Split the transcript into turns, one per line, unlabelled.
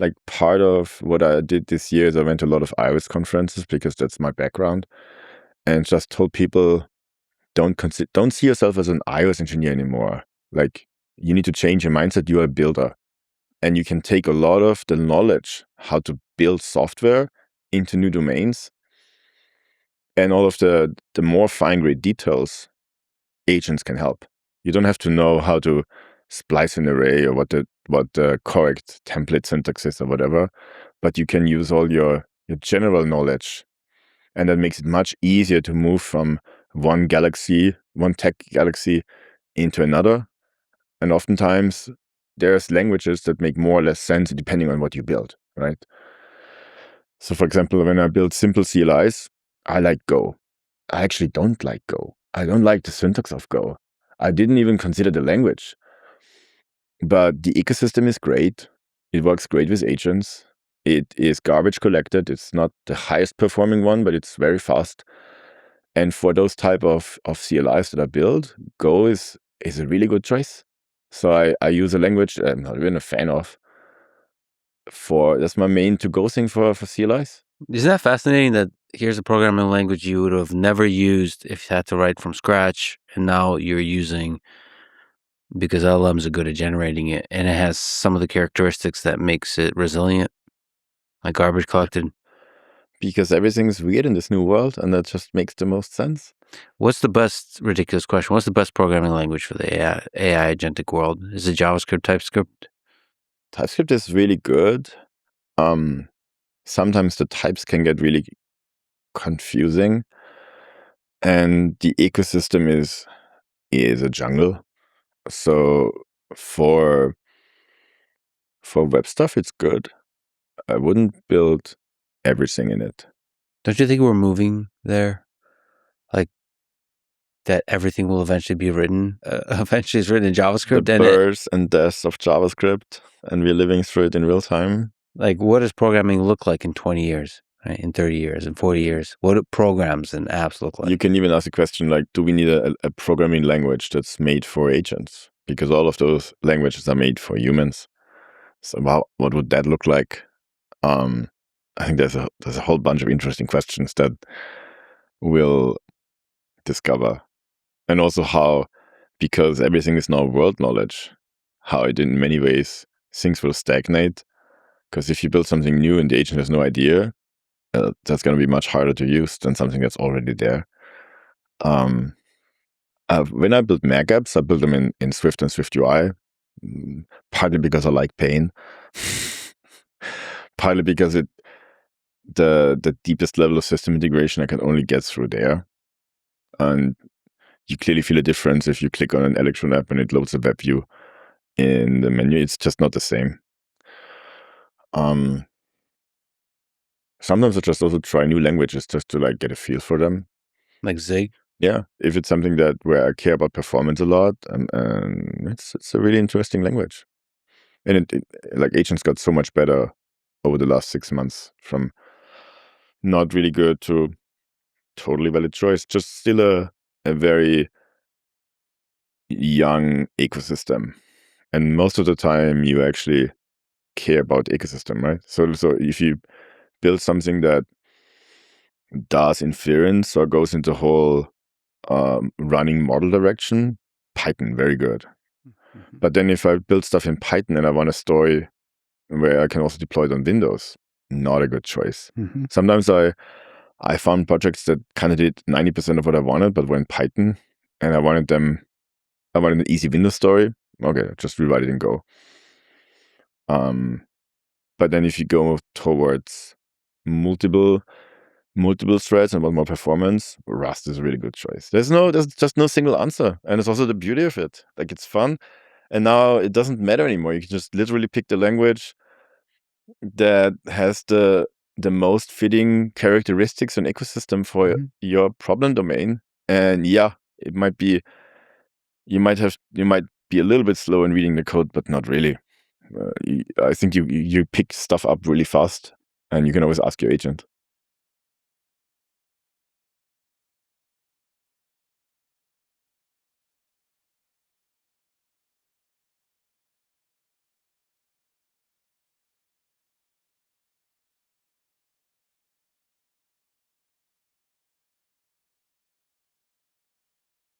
like part of what I did this year is I went to a lot of iOS conferences because that's my background, and just told people don't see yourself as an iOS engineer anymore. Like, you need to change your mindset. You are a builder, and you can take a lot of the knowledge how to build software into new domains, and all of the more fine-grained details agents can help. You don't have to know how to splice an array or what the correct template syntax is or whatever, but you can use all your general knowledge, and that makes it much easier to move from one tech galaxy into another. And oftentimes there's languages that make more or less sense depending on what you build, right? So for example, when I build simple CLIs, I like Go. I actually don't like Go. I don't like the syntax of Go. I didn't even consider the language. But the ecosystem is great. It works great with agents. It is garbage collected. It's not the highest performing one, but it's very fast. And for those type of CLIs that I build, Go is a really good choice. So I use a language that I'm not even a fan of. That's my main to-go thing for CLIs.
Isn't that fascinating that here's a programming language you would have never used if you had to write from scratch, and now you're using because LLMs are good at generating it, and it has some of the characteristics that makes it resilient, like garbage collected?
Because everything's weird in this new world, and that just makes the most sense.
Ridiculous question, what's the best programming language for the AI agentic world? Is it JavaScript, TypeScript?
TypeScript is really good. Sometimes the types can get really confusing, and the ecosystem is a jungle. So for web stuff, it's good. I wouldn't build everything in it.
Don't you think we're moving there? Like, that everything will eventually be written, eventually it's written in JavaScript.
The births and deaths of JavaScript, and we're living through it in real time.
Like, what does programming look like in 20 years, right? In 30 years, in 40 years? What do programs and apps look like?
You can even ask a question like, do we need a programming language that's made for agents? Because all of those languages are made for humans. So what would that look like? I think there's a whole bunch of interesting questions that we'll discover. And also how, because everything is now world knowledge, how it in many ways things will stagnate. Because if you build something new and the agent has no idea, that's going to be much harder to use than something that's already there. When I build Mac apps, I build them in Swift and SwiftUI, partly because I like pain, partly because the deepest level of system integration I can only get through there. And you clearly feel a difference if you click on an Electron app and it loads a web view in the menu. It's just not the same. Sometimes I just also try new languages just to like get a feel for them.
Like Zig?
Yeah, if it's something where I care about performance a lot, and it's a really interesting language. And like agents got so much better over the last 6 months, from not really good to totally valid choice. Just still a very young ecosystem, and most of the time you actually care about ecosystem, right? So if you build something that does inference or goes into whole running model direction, Python, very good. Mm-hmm. But then if I build stuff in Python and I want a story where I can also deploy it on Windows, not a good choice. Mm-hmm. Sometimes I found projects that kind of did 90% of what I wanted, but were in Python, and I wanted an easy Windows story. Okay, just rewrite it in Go. But then if you go towards multiple threads and want more performance, Rust is a really good choice. There's just no single answer. And it's also the beauty of it. Like, it's fun. And now it doesn't matter anymore. You can just literally pick the language that has the most fitting characteristics and ecosystem for your problem domain. And yeah, it might be, you might be a little bit slow in reading the code, but not really. I think you pick stuff up really fast, and you can always ask your agent.